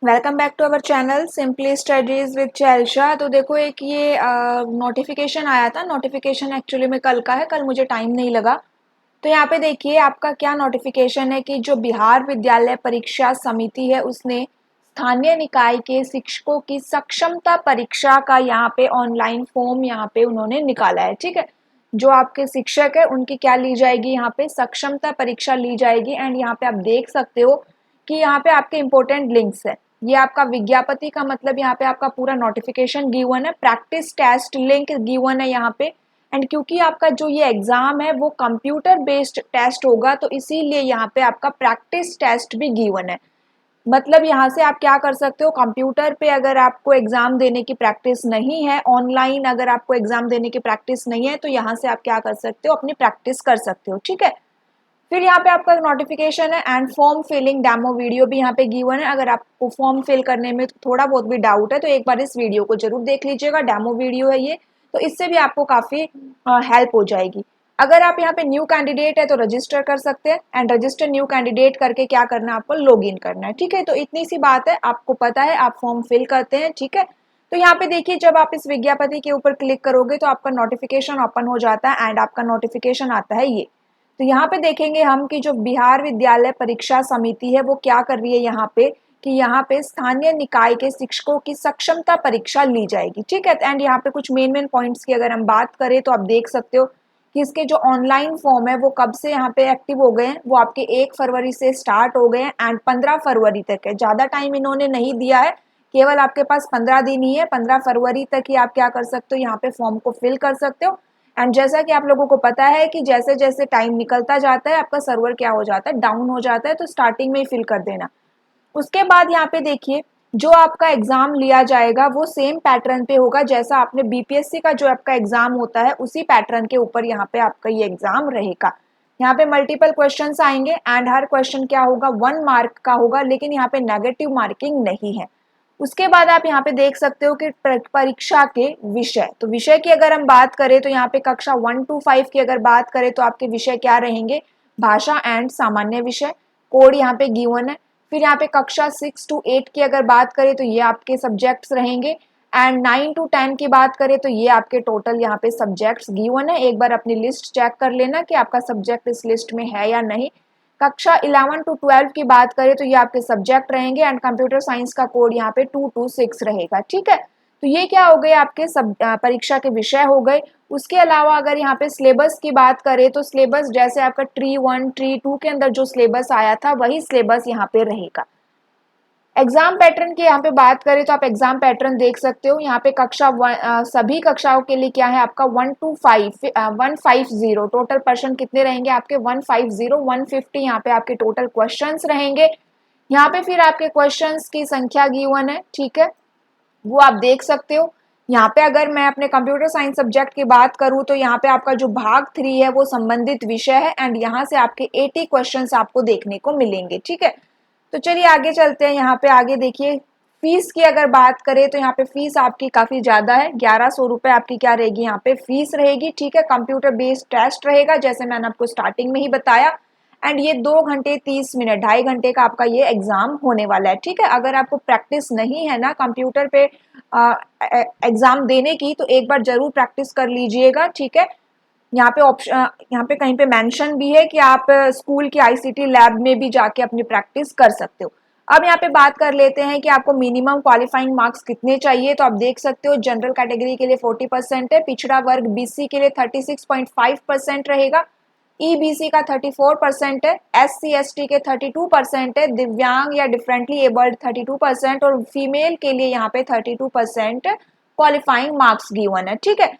Welcome back to our channel simply studies with Chelsha. तो देखो एक ये नोटिफिकेशन आया था। नोटिफिकेशन एक्चुअली में कल का है, कल मुझे टाइम नहीं लगा। तो यहाँ पे देखिए आपका क्या नोटिफिकेशन है कि जो बिहार विद्यालय परीक्षा समिति है उसने स्थानीय निकाय के शिक्षकों की सक्षमता परीक्षा का यहाँ पे ऑनलाइन फॉर्म यहाँ पे उन्होंने निकाला है। ठीक है, जो आपके शिक्षक है उनकी क्या ली जाएगी, यहाँ पे सक्षमता परीक्षा ली जाएगी। एंड यहाँ पे आप देख सकते हो कि यहाँ पे आपके इंपॉर्टेंट लिंक्स है। ये आपका विज्ञापति का मतलब यहाँ पे आपका पूरा नोटिफिकेशन गिवन है, प्रैक्टिस टेस्ट लिंक गिवन है यहाँ पे। एंड क्योंकि आपका जो ये एग्जाम है वो कंप्यूटर बेस्ड टेस्ट होगा तो इसीलिए यहाँ पे आपका प्रैक्टिस टेस्ट भी गिवन है। मतलब यहाँ से आप क्या कर सकते हो, कंप्यूटर पे अगर आपको एग्जाम देने की प्रैक्टिस नहीं है, ऑनलाइन अगर आपको एग्जाम देने की प्रैक्टिस नहीं है, तो यहाँ से आप क्या कर सकते हो, अपनी प्रैक्टिस कर सकते हो। ठीक है, फिर यहाँ पे आपका नोटिफिकेशन है and form filling demo video भी यहाँ पे गिवन है। अगर आपको फॉर्म फिल करने में थोड़ा बहुत भी डाउट है तो एक बार इस वीडियो को जरूर देख लीजिएगा, डेमो वीडियो है ये, तो इससे भी आपको काफ़ी हेल्प हो जाएगी। अगर आप यहाँ पे न्यू कैंडिडेट है तो रजिस्टर कर सकते हैं एंड रजिस्टर न्यू कैंडिडेट करके क्या करना है, आपको लॉग इन करना है। ठीक है, तो इतनी सी बात है, आपको पता है, आप फॉर्म फिल करते हैं। ठीक है, तो यहाँ पे देखिए जब आप इस विज्ञापति के ऊपर क्लिक करोगे तो आपका नोटिफिकेशन ओपन हो जाता है एंड आपका नोटिफिकेशन आता है ये। तो यहाँ पे देखेंगे हम कि जो बिहार विद्यालय परीक्षा समिति है वो क्या कर रही है यहाँ पे, कि यहाँ पे स्थानीय निकाय के शिक्षकों की सक्षमता परीक्षा ली जाएगी। ठीक है, एंड यहाँ पे कुछ मेन पॉइंट्स की अगर हम बात करें तो आप देख सकते हो कि इसके जो ऑनलाइन फॉर्म है वो कब से यहाँ पे एक्टिव हो गए हैं, वो आपके 1 फरवरी से स्टार्ट हो गए हैं एंड 15 फरवरी तक है। ज़्यादा टाइम इन्होंने नहीं दिया है, केवल आपके पास 15 दिन ही है। 15 फरवरी तक ही आप क्या कर सकते हो, यहाँ पे फॉर्म को फिल कर सकते हो। एंड जैसा कि आप लोगों को पता है कि जैसे जैसे टाइम निकलता जाता है आपका सर्वर क्या हो जाता है, डाउन हो जाता है, तो स्टार्टिंग में ही फिल कर देना। उसके बाद यहाँ पे देखिए जो आपका एग्जाम लिया जाएगा वो सेम पैटर्न पे होगा जैसा आपने बीपीएससी का जो आपका एग्जाम होता है उसी पैटर्न के ऊपर यहाँ पे आपका ये एग्जाम रहेगा। यहाँ पे मल्टीपल क्वेश्चंस आएंगे एंड हर क्वेश्चन क्या होगा, 1 मार्क का होगा, लेकिन यहाँ पे नेगेटिव मार्किंग नहीं है। उसके बाद आप यहाँ पे देख सकते हो कि परीक्षा के विषय, तो विषय की अगर हम बात करें तो यहाँ पे कक्षा 1 to 5 की अगर बात करें तो आपके विषय क्या रहेंगे, भाषा एंड सामान्य विषय, कोड यहाँ पे गिवन है। फिर यहाँ पे कक्षा 6 to 8 की अगर बात करें तो ये आपके सब्जेक्ट्स रहेंगे एंड 9 to 10 की बात करें तो ये आपके टोटल यहाँ पे सब्जेक्ट्स गिवन है। एक बार अपनी लिस्ट चेक कर लेना कि आपका सब्जेक्ट इस लिस्ट में है या नहीं। कक्षा 11 to 12 की बात करें तो ये आपके सब्जेक्ट रहेंगे एंड कंप्यूटर साइंस का कोड यहाँ पे 2 to 6 रहेगा। ठीक है, तो ये क्या हो गए आपके सब परीक्षा के विषय हो गए। उसके अलावा अगर यहाँ पे सिलेबस की बात करें तो सिलेबस जैसे आपका ट्री 1 ट्री 2 के अंदर जो सिलेबस आया था वही सिलेबस यहाँ पे रहेगा। एग्जाम पैटर्न की यहाँ पे बात करें तो आप एग्जाम पैटर्न देख सकते हो। यहाँ पे सभी कक्षाओं के लिए क्या है आपका 1 to 5 150 टोटल पर्सन कितने रहेंगे आपके 150 150 यहाँ पे आपके टोटल क्वेश्चंस रहेंगे। यहाँ पे फिर आपके क्वेश्चंस की संख्या गिवन है। ठीक है, वो आप देख सकते हो। यहाँ पे अगर मैं अपने कंप्यूटर साइंस सब्जेक्ट की बात करूँ तो यहाँ पे आपका जो भाग 3 है वो संबंधित विषय है एंड यहाँ से आपके 80 क्वेश्चंस आपको देखने को मिलेंगे। ठीक है, तो चलिए आगे चलते हैं। यहाँ पे आगे देखिए फीस की अगर बात करें तो यहाँ पे फीस आपकी काफी ज्यादा है, 1100 रुपए आपकी क्या रहेगी, यहाँ पे फीस रहेगी। ठीक है, कंप्यूटर बेस्ड टेस्ट रहेगा जैसे मैंने आपको स्टार्टिंग में ही बताया एंड ये 2 घंटे 30 मिनट 2.5 घंटे का आपका ये एग्जाम होने वाला है। ठीक है, अगर आपको प्रैक्टिस नहीं है ना कंप्यूटर पे एग्जाम देने की तो एक बार जरूर प्रैक्टिस कर लीजिएगा। ठीक है, यहाँ पे ऑप्शन, यहाँ पे कहीं पे मेंशन भी है कि आप स्कूल की आईसीटी लैब में भी जाके अपनी प्रैक्टिस कर सकते हो। अब यहाँ पे बात कर लेते हैं कि आपको मिनिमम क्वालिफाइंग मार्क्स कितने चाहिए। तो आप देख सकते हो जनरल कैटेगरी के लिए 40% है, पिछड़ा वर्ग बीसी के लिए 36.5% रहेगा, ईबीसी का 34% है, एससी एसटी के 32% है, दिव्यांग या डिफरेंटली एबल्ड 32% और फीमेल के लिए यहाँ पे 32% क्वालिफाइंग मार्क्स गिवन है। ठीक है,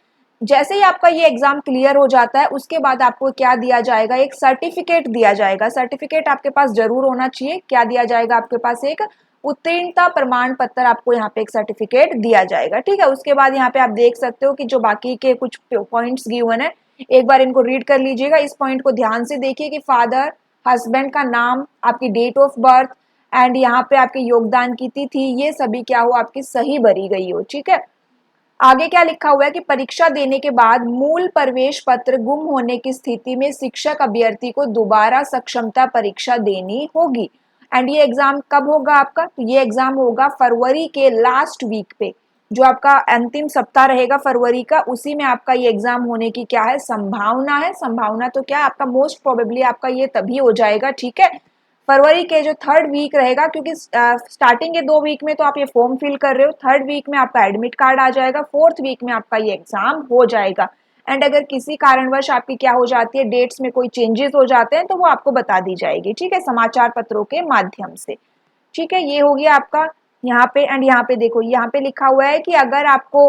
जैसे ही आपका ये एग्जाम क्लियर हो जाता है उसके बाद आपको क्या दिया जाएगा, एक सर्टिफिकेट दिया जाएगा। सर्टिफिकेट आपके पास जरूर होना चाहिए। क्या दिया जाएगा आपके पास, एक उत्तीर्णता प्रमाण पत्र, आपको यहाँ पे एक सर्टिफिकेट दिया जाएगा। ठीक है, उसके बाद यहाँ पे आप देख सकते हो कि जो बाकी के कुछ पॉइंट्स गिवन है एक बार इनको रीड कर लीजिएगा। इस पॉइंट को ध्यान से देखिए कि फादर, हस्बैंड का नाम, आपकी डेट ऑफ बर्थ एंड यहाँ पे आपके योगदान की तिथि, ये सभी क्या हो आपकी सही भरी गई हो। ठीक है, आगे क्या लिखा हुआ है कि परीक्षा देने के बाद मूल प्रवेश पत्र गुम होने की स्थिति में शिक्षक अभ्यर्थी को दोबारा सक्षमता परीक्षा देनी होगी एंड ये एग्जाम कब होगा आपका, तो ये एग्जाम होगा फरवरी के लास्ट वीक पे, जो आपका अंतिम सप्ताह रहेगा फरवरी का, उसी में आपका ये एग्जाम होने की क्या है, संभावना है। संभावना तो क्या है आपका, मोस्ट प्रोबेबली आपका ये तभी हो जाएगा, ठीक है, फरवरी के जो थर्ड वीक रहेगा, क्योंकि स्टार्टिंग के 2 वीक में तो आप ये फॉर्म फिल कर रहे हो, थर्ड वीक में आपका एडमिट कार्ड आ जाएगा, फोर्थ वीक में आपका ये एग्जाम हो जाएगा। एंड अगर किसी कारणवश आपकी क्या हो जाती है, डेट्स में कोई चेंजेस हो जाते हैं तो वो आपको बता दी जाएगी, ठीक है, समाचार पत्रों के माध्यम से, ठीक है। ये हो गया आपका यहाँ पे। एंड यहाँ पे देखो, यहाँ पे लिखा हुआ है कि अगर आपको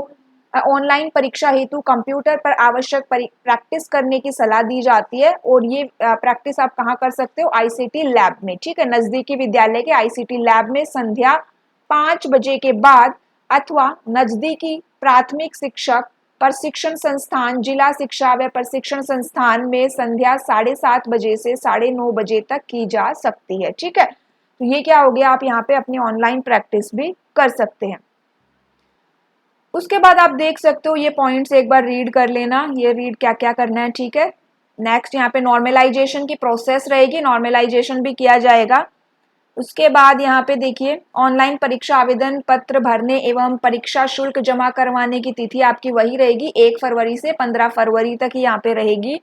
ऑनलाइन परीक्षा हेतु कंप्यूटर पर आवश्यक प्रैक्टिस करने की सलाह दी जाती है, और ये प्रैक्टिस आप कहाँ कर सकते हो, आईसीटी लैब में, ठीक है, नजदीकी विद्यालय के आईसीटी लैब में संध्या 5 बजे के बाद, अथवा नजदीकी प्राथमिक शिक्षक प्रशिक्षण संस्थान, जिला शिक्षा व प्रशिक्षण संस्थान में संध्या 7:30 बजे से 9:30 बजे तक की जा सकती है, ठीक है। तो ये क्या हो गया, आप यहाँ पे अपनी ऑनलाइन प्रैक्टिस भी कर सकते हैं। उसके बाद आप देख सकते हो, ये पॉइंट्स एक बार रीड कर लेना, ये रीड क्या क्या करना है, ठीक है। नेक्स्ट यहाँ पे नॉर्मलाइजेशन की प्रोसेस रहेगी, नॉर्मलाइजेशन भी किया जाएगा। उसके बाद यहाँ पे देखिए, ऑनलाइन परीक्षा आवेदन पत्र भरने एवं परीक्षा शुल्क जमा करवाने की तिथि आपकी वही रहेगी, 1 फरवरी से 15 फरवरी तक ही यहाँ पे रहेगी।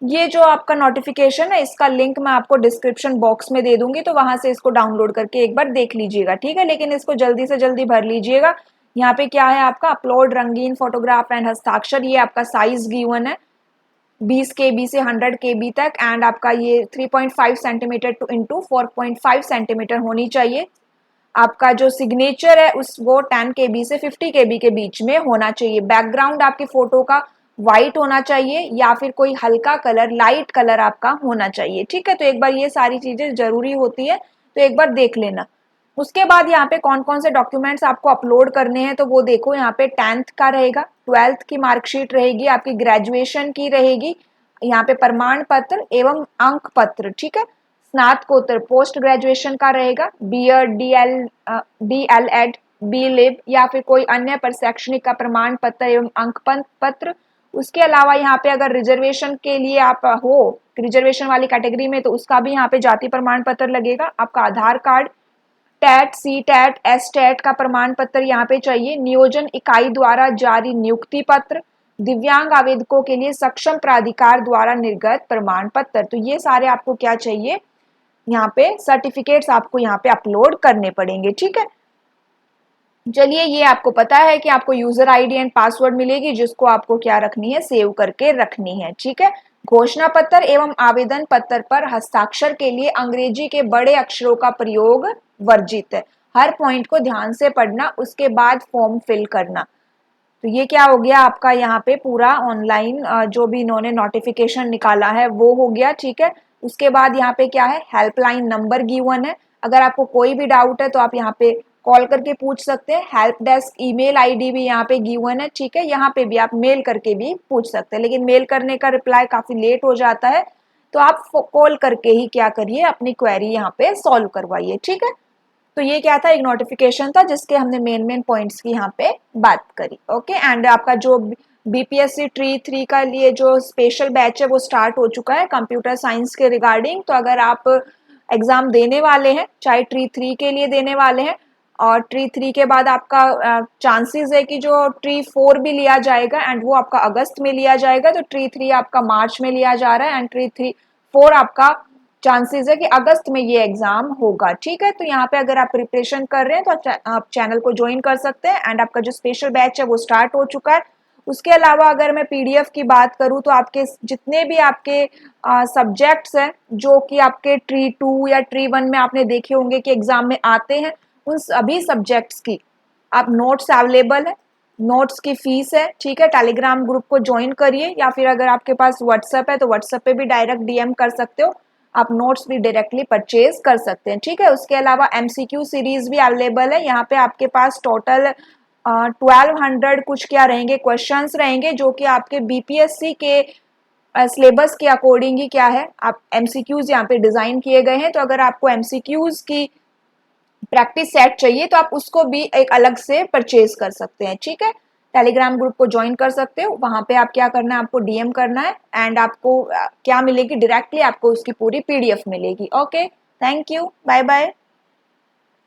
ये जो आपका नोटिफिकेशन है, इसका लिंक मैं आपको डिस्क्रिप्शन बॉक्स में दे दूंगी, तो वहां से इसको डाउनलोड करके एक बार देख लीजिएगा, ठीक है, लेकिन इसको जल्दी से जल्दी भर लीजिएगा। यहाँ पे क्या है आपका, अपलोड रंगीन फोटोग्राफ एंड हस्ताक्षर, ये आपका साइज गिवन है 20 KB से 100 KB तक, एंड आपका ये 3.5 सेंटीमीटर टू इंटू 4.5 सेंटीमीटर होनी चाहिए। आपका जो सिग्नेचर है उस वो 10 KB से 50 KB के बीच में होना चाहिए। बैकग्राउंड आपके फोटो का व्हाइट होना चाहिए या फिर कोई हल्का कलर, लाइट कलर आपका होना चाहिए, ठीक है। तो एक बार ये सारी चीजें जरूरी होती है, तो एक बार देख लेना। उसके बाद यहाँ पे कौन कौन से डॉक्यूमेंट्स आपको अपलोड करने हैं, तो वो देखो, यहाँ पे 10th का रहेगा, 12th की मार्कशीट रहेगी, आपकी ग्रेजुएशन की रहेगी, यहाँ पे प्रमाण पत्र एवं अंक पत्र, ठीक है। स्नातकोत्तर पोस्ट ग्रेजुएशन का रहेगा, बीएड, डीएलएड, बीलिब या फिर कोई अन्य पर शैक्षणिक का प्रमाण पत्र एवं अंक पत्र। उसके अलावा यहाँ पे अगर रिजर्वेशन के लिए आप हो, रिजर्वेशन वाली कैटेगरी में, तो उसका भी यहाँ पे जाति प्रमाण पत्र लगेगा, आपका आधार कार्ड, टैट, सी टैट, एस टैट का प्रमाण पत्र यहाँ पे चाहिए, नियोजन इकाई द्वारा जारी नियुक्ति पत्र, दिव्यांग आवेदकों के लिए सक्षम प्राधिकार द्वारा निर्गत प्रमाण पत्र। तो ये सारे आपको क्या चाहिए, यहाँ पे सर्टिफिकेट्स आपको यहाँ पे अपलोड करने पड़ेंगे, ठीक है। चलिए, ये आपको पता है कि आपको यूजर आईडी एंड पासवर्ड मिलेगी, जिसको आपको क्या रखनी है, सेव करके रखनी है, ठीक है। घोषणा पत्र एवं आवेदन पत्र पर हस्ताक्षर के लिए अंग्रेजी के बड़े अक्षरों का प्रयोग वर्जित है। हर पॉइंट को ध्यान से पढ़ना, उसके बाद फॉर्म फिल करना। तो ये क्या हो गया आपका, यहाँ पे पूरा ऑनलाइन जो भी इन्होंने नोटिफिकेशन निकाला है वो हो गया, ठीक है। उसके बाद यहाँ पे क्या है, हेल्पलाइन नंबर गिवन है, अगर आपको कोई भी डाउट है तो आप यहाँ पे कॉल करके पूछ सकते हैं। हेल्प डेस्क ईमेल आईडी भी यहाँ पे गिवन है, ठीक है, यहाँ पे भी आप मेल करके भी पूछ सकते हैं, लेकिन मेल करने का रिप्लाई काफी लेट हो जाता है, तो आप कॉल करके ही क्या करिए, अपनी क्वेरी यहाँ पे सॉल्व करवाइए, ठीक है। तो ये क्या था, एक नोटिफिकेशन था जिसके हमने मेन पॉइंट्स की यहाँ पे बात करी, ओके। एंड आपका जो बीपीएससी ट्री 3 का लिए जो स्पेशल बैच है वो स्टार्ट हो चुका है कंप्यूटर साइंस के रिगार्डिंग। तो अगर आप एग्जाम देने वाले हैं, चाहे ट्री 3 के लिए देने वाले हैं, और ट्री 3 के बाद आपका चांसेस है कि जो ट्री 4 भी लिया जाएगा, एंड वो आपका अगस्त में लिया जाएगा, तो ट्री 3 आपका मार्च में लिया जा रहा है, एंड ट्री 4 आपका चांसेस है कि अगस्त में ये एग्जाम होगा, ठीक है। तो यहाँ पे अगर आप प्रिपरेशन कर रहे हैं तो आप चैनल को ज्वाइन कर सकते हैं, एंड आपका जो स्पेशल बैच है वो स्टार्ट हो चुका है। उसके अलावा अगर मैं पीडीएफ की बात करूँ, तो आपके जितने भी आपके सब्जेक्ट्स हैं जो कि आपके ट्री 2 या ट्री 1 में आपने देखे होंगे कि एग्जाम में आते हैं, उन सभी सब्जेक्ट्स की आप नोट्स अवेलेबल है, नोट्स की फीस है, ठीक है। टेलीग्राम ग्रुप को ज्वाइन करिए, या फिर अगर आपके पास व्हाट्सएप है तो व्हाट्सएप पे भी डायरेक्ट डीएम कर सकते हो, आप नोट्स भी डायरेक्टली परचेज कर सकते हैं, ठीक है। उसके अलावा एमसीक्यू सीरीज भी अवेलेबल है, यहाँ पे आपके पास टोटल 1200 कुछ क्या रहेंगे, क्वेश्चंस रहेंगे, जो कि आपके बीपीएससी के सिलेबस के अकॉर्डिंग ही क्या है, आप एमसीक्यूज यहाँ पे डिजाइन किए गए हैं। तो अगर आपको एमसीक्यूज की प्रैक्टिस सेट चाहिए तो आप उसको भी एक अलग से परचेज कर सकते हैं, ठीक है। टेलीग्राम ग्रुप को ज्वाइन कर सकते हो, वहां पे आप क्या करना है, आपको डीएम करना है, एंड आपको क्या मिलेगी, डायरेक्टली आपको उसकी पूरी पीडीएफ मिलेगी, okay. Thank you, bye bye.